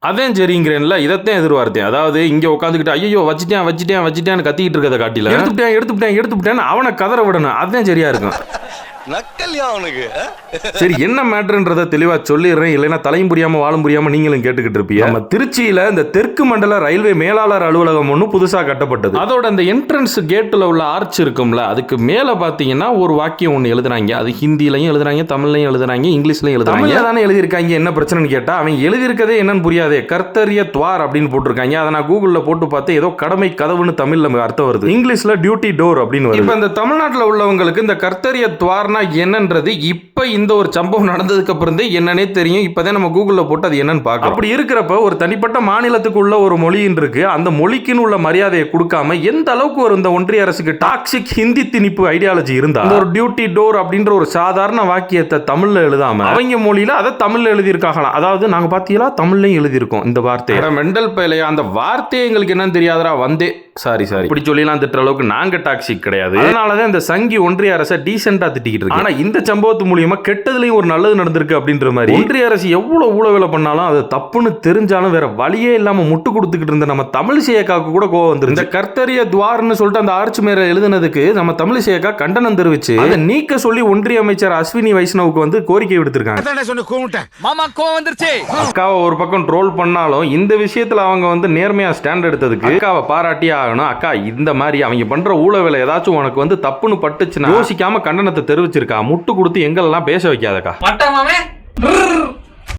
அதான் சரிங்கிறேன்ல, இதைத்தான் எதிர்பார்த்தேன். அதாவது இங்க உட்காந்துக்கிட்டு ஐயோ வச்சிட்டேன்னு கத்திக்கிட்டு இருக்கதை காட்டில எடுத்துட்டேன்னு அவனை கதற விடணும். அதுதான் சரியா இருக்கும். நக்கல்யா அவனுக்கு. சரி, என்ன மேட்டர்ன்றதை தெளிவா சொல்லிடுறேன், இல்லைன்னா தலையும் புரியாம வாழும் புரியாம நீங்களும் கேட்டுக்கிட்டு இருப்பீங்க. நம்ம திருச்சியில இந்த தெற்கு மண்டல ரயில்வே மேலாளர் அலுவலகம் ஒன்று புதுசா கட்டப்பட்டது. அதோட அந்த என்ட்ரன்ஸ் கேட்ல உள்ள ஆர்ச் இருக்கும்ல, அதுக்கு மேல பாத்தீங்கன்னா ஒரு வாக்கியம் ஒன்று எழுதுறாங்க. அது ஹிந்திலையும் எழுதுறாங்க, தமிழ்லையும் எழுதுறாங்க, இங்கிலீஷ்லையும் எழுதுறாங்க. தமிழ்ல தானே எழுதியிருக்காங்க, என்ன பிரச்சனைன்னு கேட்டா அவன் எழுதியிருக்கதே என்னன்னு புரியாதே. கர்த்தரிய துவார் அப்படின்னு போட்டிருக்காங்க. அதை நான் கூகுள்ல போட்டு பார்த்து ஏதோ கடமை கதவுன்னு தமிழ்ல அர்த்தம் வருது, இங்கிலீஷ்ல டியூட்டி டோர் அப்படின்னு வருது. இப்ப இந்த தமிழ்நாட்டில் உள்ளவங்களுக்கு இந்த கர்த்தரிய துவார் என்னன்றது இப்ப இந்த ஒரு சம்பவம் நடந்ததுக்கு அப்புறம் என்னன்னே தெரியும். இப்பதான் நம்ம கூகுள்ல போட்டு அது என்னன்னு பார்க்க. அப்படி இருக்கிறப்ப ஒரு தனிப்பட்ட மாநிலத்துக்கு உள்ள ஒரு மொழின்னு இருக்கு, அந்த மொழிக்குன்னு உள்ள மரியாதையை கொடுக்காம எந்த அளவுக்கு ஒரு இந்த ஒன்றிய அரசுக்கு டாக்ஸிக் ஹிந்தி திணிப்பு ஐடியாலஜி இருந்தா ஒரு டியூட்டி டோர் அப்படின்ற ஒரு சாதாரண வாக்கியத்தை தமிழ்ல எழுதாம அவங்க மொழியில அதை தமிழ்ல எழுதியிருக்காங்களாம். அதாவது நாங்க பாத்தீங்களா தமிழ்லையும் எழுதியிருக்கோம் இந்த வார்த்தையை. மெண்டல் பைலையா, அந்த வார்த்தையை எங்களுக்கு என்னன்னு தெரியாதரா வந்தே சாரி இப்படி சொல்லலாம் திட்டுற அளவுக்கு நாங்க டாக்ஸிக் கிடையாது. அதனாலதான் இந்த சங்கி ஒன்றிய அரசை டீசென்டா திட்டிக்கிட்டு இருக்கு. ஆனா இந்த சம்பவத்து மூலியமா கெட்டதுலயும் ஒரு நல்லது நடந்திருக்கு அப்படின்ற மாதிரி ஒன்றிய அரசு எவ்வளவு ஊழவேலை பண்ணாலும் அது தப்புன்னு தெரிஞ்சாலும் வேற வழியே இல்லாம முட்டு கொடுத்துக்கிட்டு இருந்த நம்ம தமிழிசையக்காவுக்கு கூட கோவம் வந்துருச்சு. இந்த கர்த்தரிய துவார்னு சொல்லிட்டு அந்த ஆர்ச் மேல எழுதுனதுக்கு நம்ம தமிழிசையக்கா கண்டனம் தெரிவிச்சு அதை நீக்க சொல்லி ஒன்றிய அமைச்சர் அஸ்வினி வைஷ்ணவுக்கு வந்து கோரிக்கை விடுத்திருக்காங்க. அக்காவை ஒரு பக்கம் ட்ரோல் பண்ணாலும் இந்த விஷயத்துல அவங்க வந்து நேர்மையா ஸ்டாண்ட் எடுத்ததுக்கு அக்காவை பாராட்டியா ஆகணும். அக்கா, இந்த மாதிரி அவங்க பண்ற ஊழவேலை ஏதாச்சும் உனக்கு வந்து தப்புன்னு பட்டுச்சுன்னா யோசிக்காம கண்டனத்தை தெரிவிச்சிருக்கா. முட்டு கொடுத்து எங்கெல்லாம் பேச வைக்காதக்கா.